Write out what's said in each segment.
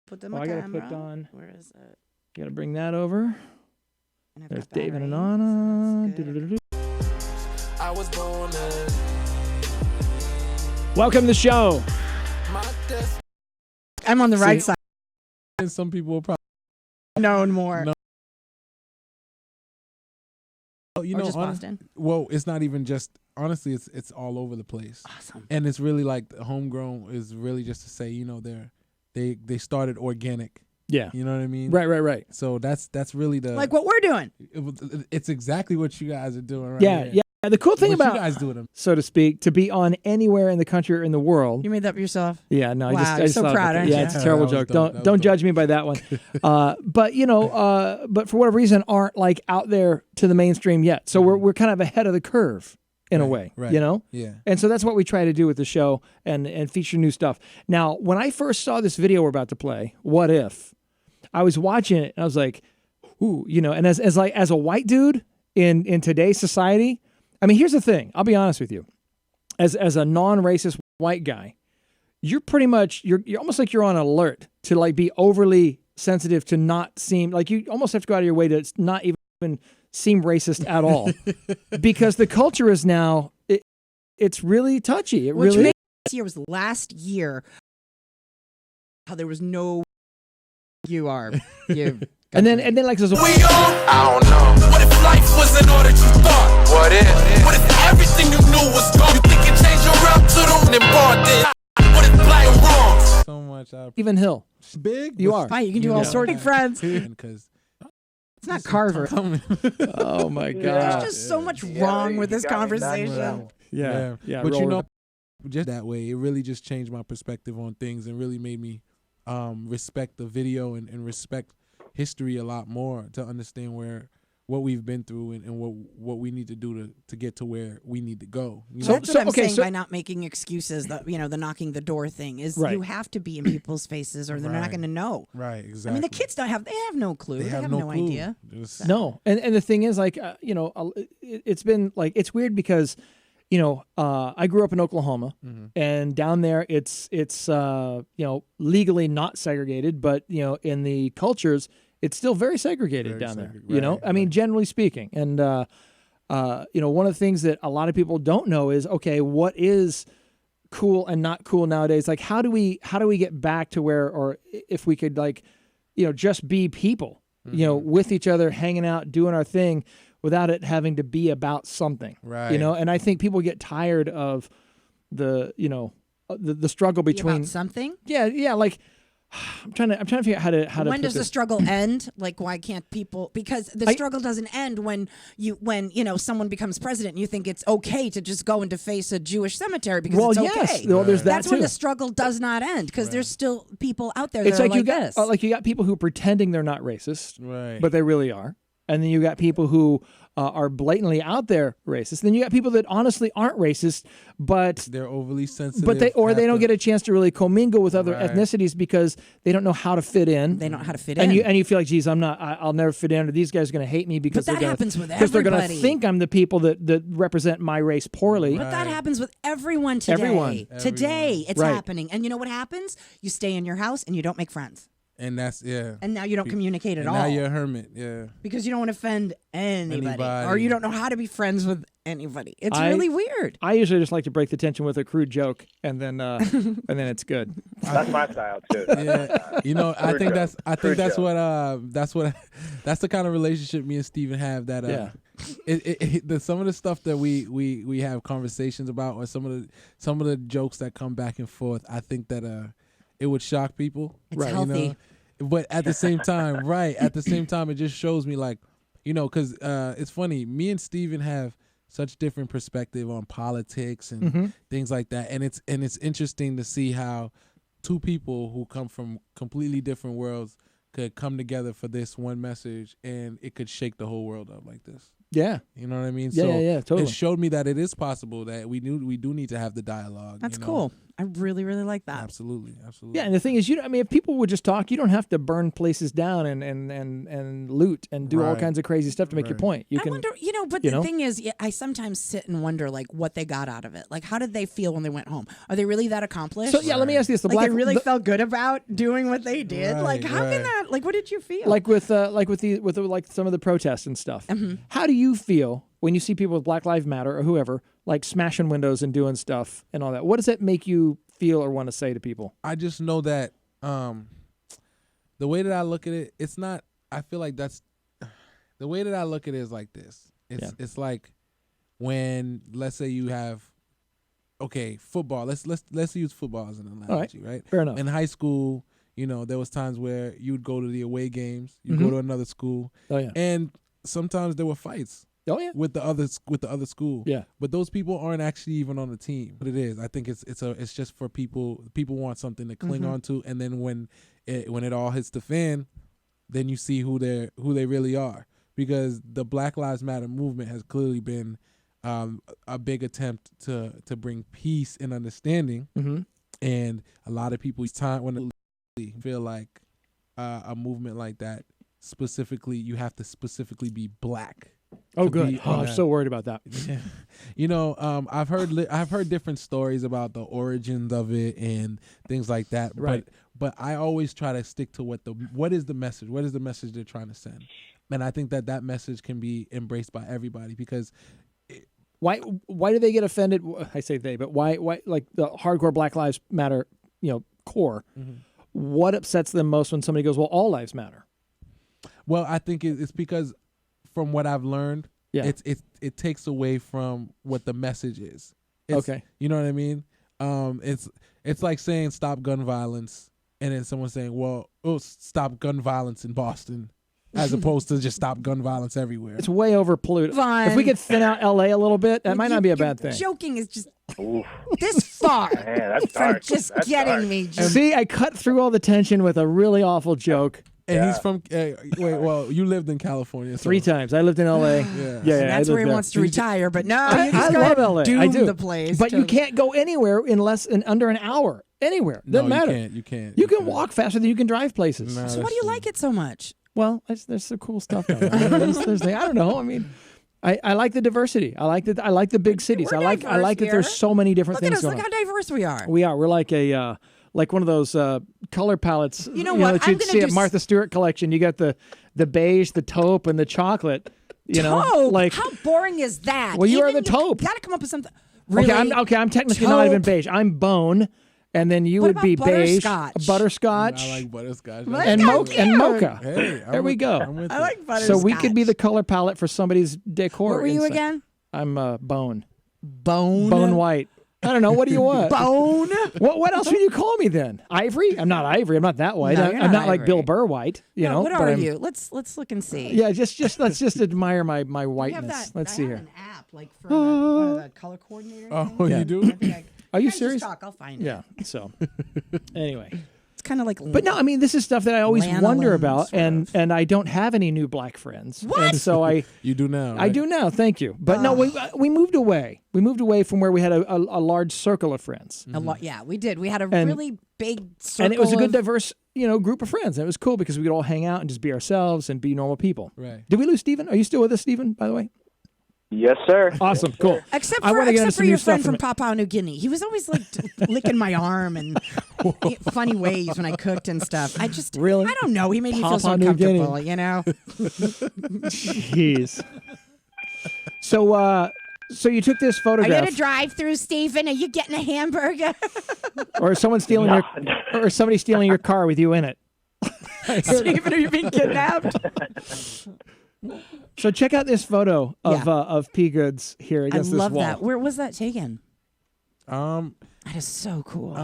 Put them. I gotta put on. Where is it? Gotta bring that over. There's Davin and Anna. I was born Welcome to the show. I'm on the right side. And some people will probably known more. No. You or know, just Boston. Well, it's not even just. Honestly, it's all over the place. Awesome. And it's really like the homegrown is really just to say, you know, they started organic. Yeah. You know what I mean? Right. So that's really the like what we're doing. It's exactly what you guys are doing right Yeah, here. yeah. The cool thing what about you guys doing, so to speak, to be on anywhere in the country or in the world. You made that yourself? Yeah, no, wow, I just so proud of you. Yeah, it's a terrible joke. Dope. Don't judge me by that one. But you know, but for whatever reason, aren't like out there to the mainstream yet. So we're kind of ahead of the curve in a way, right. you know? Yeah. And so that's what we try to do with the show and feature new stuff. Now, when I first saw this video we're about to play, What If? I was watching it and I was like, ooh, you know, and as a white dude in today's society, I mean, here's the thing. I'll be honest with you. As a non-racist white guy, you're pretty much you're almost like you're on alert to like be overly sensitive to not seem like you almost have to go out of your way to not even seem racist at all, because the culture is now it's really touchy. It Which really made this year was last year. How there was no. You are you. and then like there's a we on? I don't know. What if life wasn't all that you thought? What if everything you knew was gone? You think you changed your route to the and bought this? What if black wrong? So much even Hill. big. You are. Fine, you can do all sorts of friends. Because It's not Carver. Oh my God. There's just so much wrong with this conversation. Yeah. But you roll know, it. just that way, it really just changed my perspective on things and really made me respect the video and respect history a lot more, to understand what we've been through and what we need to do to get to where we need to go. You know? That's what I'm saying by not making excuses. That the knocking the door thing is Right. you have to be in people's faces or they're not going to know. Right, exactly. I mean, the kids they have no clue. They have no clue. idea. No, and the thing is, like, you know, it's been like it's weird because, you know, I grew up in Oklahoma, and down there it's you know, legally not segregated, but you know, in the cultures it's still very segregated down there. You know, I mean, generally speaking, and you know, one of the things that a lot of people don't know is, okay, what is cool and not cool nowadays? Like, how do we get back to where, or if we could, like, you know, just be people, you know, with each other, hanging out, doing our thing, without it having to be about something, right? You know, and I think people get tired of the, you know, the struggle between about something. Yeah, like. I'm trying to figure out how to. When does the struggle end? Like, why can't people? Because the struggle doesn't end when you know someone becomes president and you think it's okay to just go and deface a Jewish cemetery because it's okay. Yes, well, there's that That's too. when the struggle does not end, because there's still people out there. It's that like are this. you got people who are pretending they're not racist, Right? But they really are, and then you got people who are blatantly out there racist. Then you got people that honestly aren't racist, but they're overly sensitive. But they don't get a chance to really commingle with other Right. ethnicities because they don't know how to fit in. They don't know how to fit and in. You feel like, geez, I'll never fit in, or these guys are going to hate me because But that happens with they're going to everybody. think I'm the people that represent my race poorly. But that happens with everyone today. Everyone. Today, it's Right. happening. And you know what happens? You stay in your house and you don't make friends. And that's And now you don't communicate at and all. now you're a hermit, yeah. Because you don't want to offend anybody. Or you don't know how to be friends with anybody. It's really weird. I usually just like to break the tension with a crude joke, and then it's good. That's my style too. Yeah, you know, I think that's the kind of relationship me and Steven have. That some of the stuff that we have conversations about, or some of the jokes that come back and forth, I think that it would shock people. It's healthy. You know? But at the same time, it just shows me, like, you know, because it's funny. Me and Steven have such different perspective on politics and things like that, and it's interesting to see how two people who come from completely different worlds could come together for this one message, and it could shake the whole world up like this. Yeah. You know what I mean? Yeah, so yeah, totally. It showed me that it is possible, that we do need to have the dialogue. That's you know? cool. I really, really like that. Absolutely, absolutely. Yeah, and the thing is, I mean, if people would just talk, you don't have to burn places down and loot and do all Right. kinds of crazy stuff to make your point. You I can, wonder, but the thing is, I sometimes sit and wonder, like, what they got out of it. Like, how did they feel when they went home? Are they really that accomplished? So yeah, let me ask you this: Like, they really felt good about doing what they did. Right, Like, how right. can that? Like, what did you feel? like with some of the protests and stuff. How do you feel when you see people with Black Lives Matter or whoever like smashing windows and doing stuff and all that? What does that make you feel or want to say to people? I just know that the way that I look at it, it's not. I feel like that's the way that I look at it is like this. It's like when, let's say you have, football. Let's use football as an analogy, right? Fair enough. In high school, there was times where you would go to the away games, you go to another school, Oh yeah. and sometimes there were fights Oh yeah. with the other school. Yeah. But those people aren't actually even on the team. But it is. I think it's just for people. People want something to cling on to, and then when it all hits the fan, then you see who they really are. Because the Black Lives Matter movement has clearly been a big attempt to bring peace and understanding. And a lot of people's time when they feel like a movement like that, specifically, you have to specifically be black. Oh to good. be Oh, on I'm that. so worried about that. I've heard different stories about the origins of it and things like that. Right. But I always try to stick to what is the message? What is the message they're trying to send? And I think that message can be embraced by everybody because Why do they get offended? I say they, but why like the hardcore Black Lives Matter, core? What upsets them most when somebody goes, well, all lives matter? well, I think it's because from what I've learned, Yeah. it takes away from what the message is. Okay. You know what I mean? It's like saying stop gun violence, and then someone saying, well, stop gun violence in Boston, as opposed to just stop gun violence everywhere. It's way over polluted. Fine. If we could thin out LA a little bit, that might not be a bad thing. Joking is just Oof, this far man, that's from dark. just That's getting dark. me. Just, See, I cut through all the tension with a really awful joke And he's from you lived in California 3 times. I lived in LA. Yeah. and I that's where lived he there. wants to retire. But no, I you just love gotta LA. doom I do. the place. But to- you can't go anywhere in under an hour. Anywhere. Doesn't matter. You can't. You can walk faster than you can drive places. No, So why do you like it so much? Well, there's some cool stuff. Though. I don't know. I mean, I like the diversity. I like the big cities. We're I like diverse that there's here. so many different Look at things us. going Look on. how diverse we are. We are. We're like a like one of those color palettes. You know what? That I'm you'd gonna see do at Martha Stewart collection. You got the beige, the taupe, and the chocolate. Taupe? Like how boring is that? Well, you are Even the taupe. Got to come up with something. Really? I'm technically not even Taupe? beige. I'm bone, and then you What would be about beige, butterscotch? butterscotch, I like butterscotch. and Butterscotch mocha. Hey, There we go. I'm with I it. like butterscotch. So we could be the color palette for somebody's decor. What were you inside. again? I'm bone. Bone White. I don't know. What do you want? Bone. What else would you call me then? Ivory? I'm not ivory. I'm not that white. No, I'm you're not not like ivory. Bill Burr white. You know. What but are I'm- you? Let's look and see. Yeah, just let's just admire my I have whiteness. that. Let's I see have here. an app like for one of the color coordinator. Oh, things. Yeah. you do? I think I- Are you Guys, just serious? talk, I'll find it. Yeah. So anyway. It's kind of like. But no, I mean, this is stuff that I always Lanolin, wonder about, sort and of. and I don't have any new black friends, What? and so You do now. I right? do now. Thank you, but no, we moved away. We moved away from where we had a large circle of friends, A lot. Yeah, we did. We had a And- really big circle. and it was a good, of- diverse, group of friends. And it was cool because we could all hang out and just be ourselves and be normal people. Right. Did we lose Steven? Are you still with us, Steven? By the way, Yes, sir. awesome, cool. Except I for, wanna get into except some for new your stuff friend from from Papua New Guinea. He was always like licking my arm and funny ways when I cooked and stuff. I just Really? I don't know. He made me feel so Papua New Guinea. comfortable. You know. Jeez. So you took this Are you photograph, at a drive-through, Stephen? Are you getting a hamburger? or is someone stealing or is somebody stealing your car with you in it? Stephen, are you being kidnapped? So check out this photo of Yeah. of P Goods here I against this love wall. that. Where was that taken? Um, That is so cool.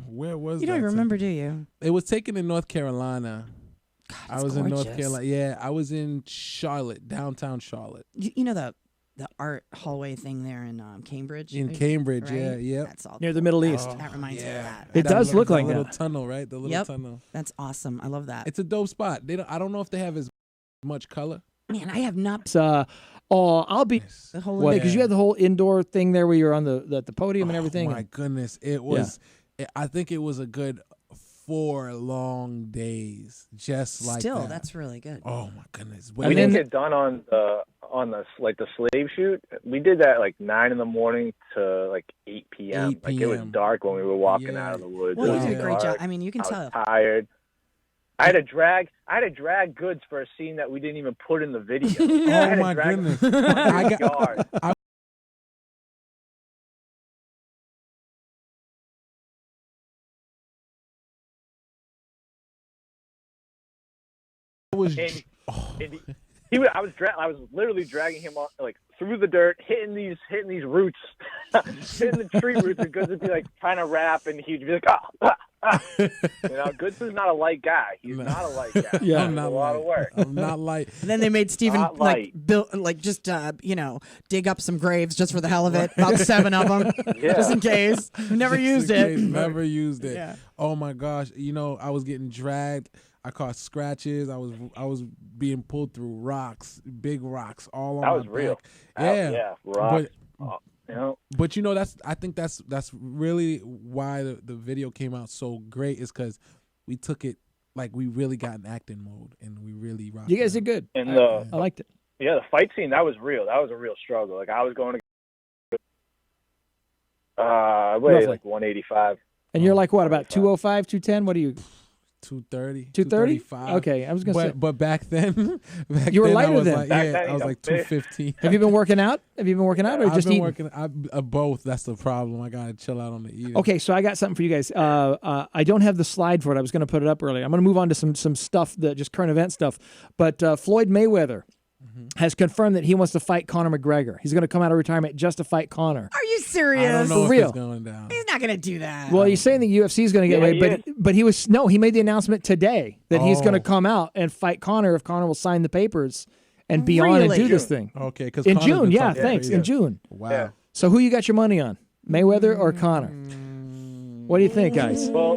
where was you don't that even remember, do you? taken? It was taken in North Carolina. I it's was in North gorgeous. Carolina. Yeah, I was in Charlotte, downtown Charlotte. You know the art hallway thing there in Cambridge? In Cambridge, right? yeah, yep. That's all Near the Middle East. That reminds me of that. It does look like the little that. tunnel, right? The little Yep. tunnel. That's awesome. I love that. It's a dope spot. I don't know if they have as much color. Man, I have not. It's, Oh, I'll be The whole what? event. Because you had the whole indoor thing there where you're on the podium and everything. Oh my goodness, it was. I think it was a good 4 long days, just like Still, that. that's really good. Oh my goodness. We didn't get done on the like the slave shoot. We did that like 9 in the morning to like 8 p.m. 8 Like it was p.m. dark when we were walking Yeah. out of the woods. Well, It you was did a great dark. job. I mean, you can I tell. was tired. I had to drag goods for a scene that we didn't even put in the video. Oh my goodness. I got. I was. I was literally dragging him on, like through the dirt, hitting these roots, hitting the tree roots, and Goods would be like trying to rap, and he'd be like, Goods is not a light guy. He's not a light guy. Yeah, I'm not a lot of work. I'm not light. And then they made Steven Not like build like just dig up some graves just for the hell of it. About 7 of them, Yeah. just in case. Never used it. Never used it. Yeah. Oh my gosh! I was getting dragged. I caught scratches. I was being pulled through rocks, big rocks, all on That my was real. back. Yeah, Yeah, rocks. But I think that's really why the video came out so great is because we took it like we really got in acting mode and we really rocked. You guys it. did good. And I liked it. the fight scene, that was real. That was a real struggle. Like I was going to I weighed Roughly. like 185. And you're like what, about 205. 205, 210? What are you? 230, 230? 235. Okay, I was gonna say. But back then, You were then lighter I was then. Like, Back yeah, then, I was like 215. Have you been working out? Or I've just been eating? working. Both. That's the problem. I gotta chill out on the eating. Okay, so I got something for you guys. I don't have the slide for it. I was going to put it up earlier. I'm going to move on to some stuff, just current event stuff. But Floyd Mayweather has confirmed that he wants to fight Conor McGregor. He's going to come out of retirement just to fight Conor. Are you I serious? don't know For if real. it's going down. He's not gonna do that. Well, he's saying the UFC is going to get Yeah, away, but he made the announcement today that he's going to Oh. come out and fight Conor if Conor will sign the papers and be on and Really? do this thing. Okay, because In June, yeah, thanks. In June. Wow. Yeah. So who you got your money on? Mayweather or Conor? What do you think, guys? Well,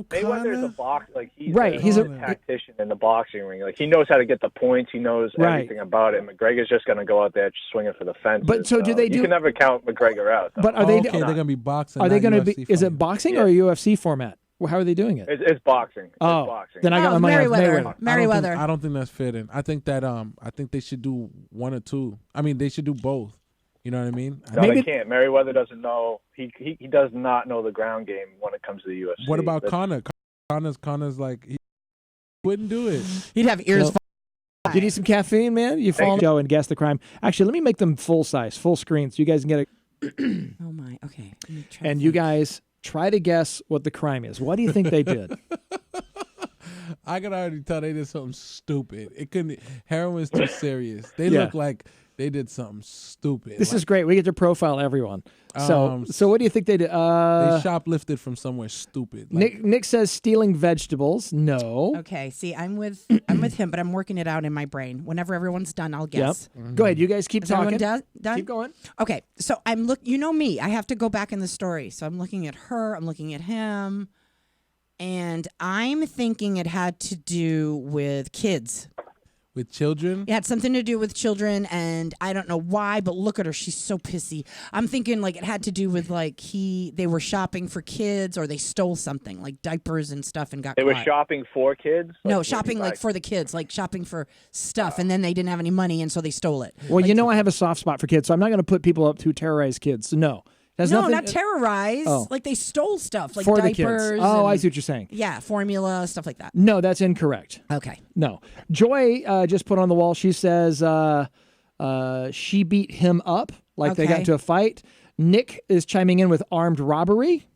Mayweather's a boxer. Like he's Right, he's a- tactician in the boxing ring. Like he knows how to get the points. He knows Right. everything about it. McGregor's just going to go out there swinging for the fences. But so do they do- You can never count McGregor out. Though. But are they? Okay, they're gonna be boxing. Are they not going to be? UFC Is it fighting. boxing Yeah. or a UFC format? Well, how are they doing it? It's boxing. It's Oh, boxing. then I got my money on Mayweather. Merriweather. I don't think that's fitting. I think that I think they should do one or two. I mean, they should do both. You know what I mean? No, Maybe- they can't. Merriweather doesn't know. He does not know the ground game when it comes to the UFC. What about That's- Conor? Connor's like he wouldn't do it. He'd have ears. Well, do you need some caffeine, man? You follow Joe and guess the crime. Actually, let me make them full size, full screen, so you guys can get it. Oh my. Okay. Let me try to And you think. guys try to guess what the crime is. What do you think they did? I can already tell they did something stupid. It couldn't. Heroin's too serious. They Yeah. look like they did something stupid. This is great. We get to profile everyone. So what do you think they did? They shoplifted from somewhere stupid. Like, Nick says stealing vegetables. No. Okay. See, I'm with him, but I'm working it out in my brain. Whenever everyone's done, I'll Yep. guess. Go ahead. You guys keep Is everyone talking. done? Keep going. Okay. So I'm You know me. I have to go back in the story. So I'm looking at her. I'm looking at him, and I'm thinking it had to do with kids. with children. It had something to do with children, and I don't know why, but look at her. She's so pissy. I'm thinking like it had to do with like they were shopping for kids, or they stole something like diapers and stuff and got They were caught. shopping for kids? No, Like, shopping like for the kids, like shopping for stuff, and then they didn't have any money, and so they stole it. Well, you know I have a soft spot for kids, so I'm not going to put people up to terrorize kids. So no. That's No, nothing, not terrorize. Oh. Like they stole stuff, like for the diapers. kids. Oh, and- I see what you're saying. Yeah, formula, stuff like that. No, that's incorrect. Okay. No. Joy just put on the wall, she says she beat him up, like they got Okay. into a fight. Nick is chiming in with armed robbery.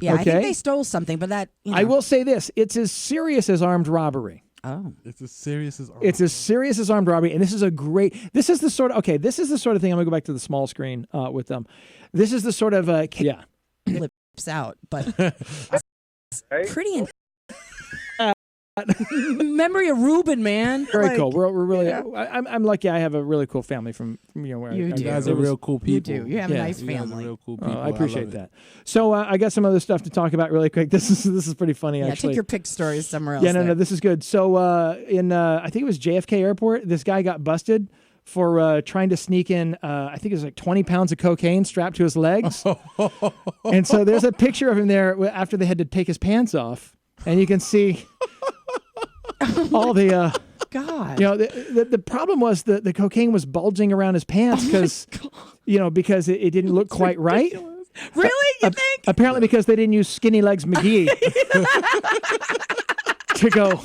Yeah, I Okay. think they stole something, but that I will say this, it's as serious as armed robbery. Oh. It's as serious as It's as serious as armed robbery, and this is the sort of thing. I'm gonna go back to the small screen with them. This is the sort of yeah. Lips out, but Right? pretty in memory of Ruben, man. Very Like, cool. We're really. I'm lucky. I have a really cool family from where You I do. You guys it are was- real cool You people. do. You have Yeah. a nice You guys are family. real cool Oh, people. I appreciate love it. that. So I got some other stuff to talk about really quick. This is pretty funny Yeah, actually. take your pick stories somewhere else. Yeah, no, there. this is good. So in I think it was JFK Airport, this guy got busted for trying to sneak in, I think it was like 20 pounds of cocaine strapped to his legs. And so there's a picture of him there after they had to take his pants off. And you can see all the... God. You know, the problem was the cocaine was bulging around his pants because, because it didn't look quite right. Really? You think? Apparently because they didn't use Skinny Legs McGee to go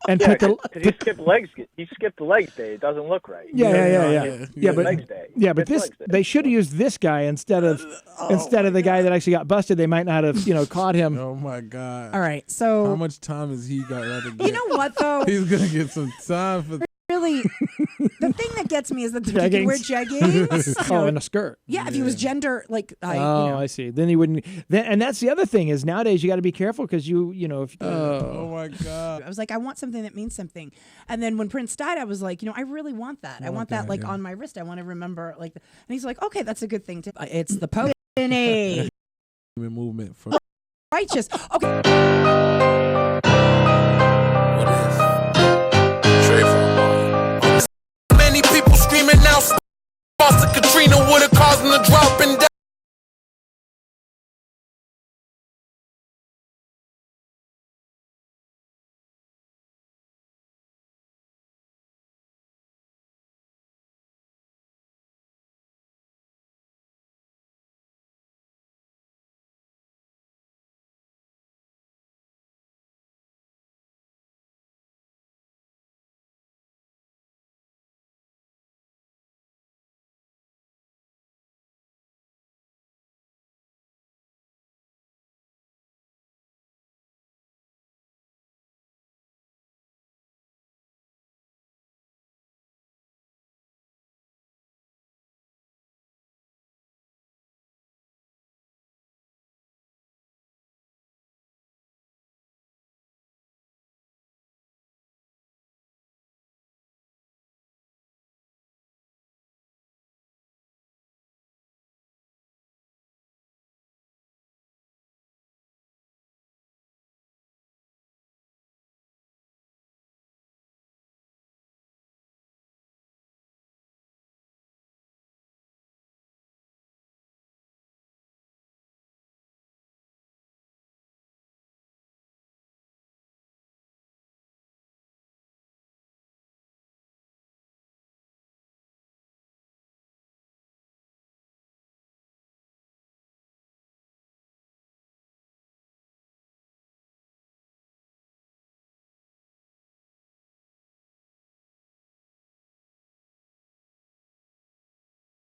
and put the... Because he skipped the legs day. It doesn't look right. Yeah, but legs day. Yeah, but they should have used this guy instead of the guy that actually got busted. They might not have, caught him. Oh my God. All right, so How much time has he got left to get? you know what though? He's gonna get some time for. Really, the thing that gets me is that he can wear jeggings. Oh, and a skirt. Yeah, if he was gender, like I see. Then he wouldn't. And that's the other thing is nowadays you got to be careful because if Oh my God. I was like, I want something that means something. And then when Prince died, I was like, I really want that. I want that on my wrist. I want to remember and he's like, okay, that's a good thing too. It's the Pope movement for righteous. Okay.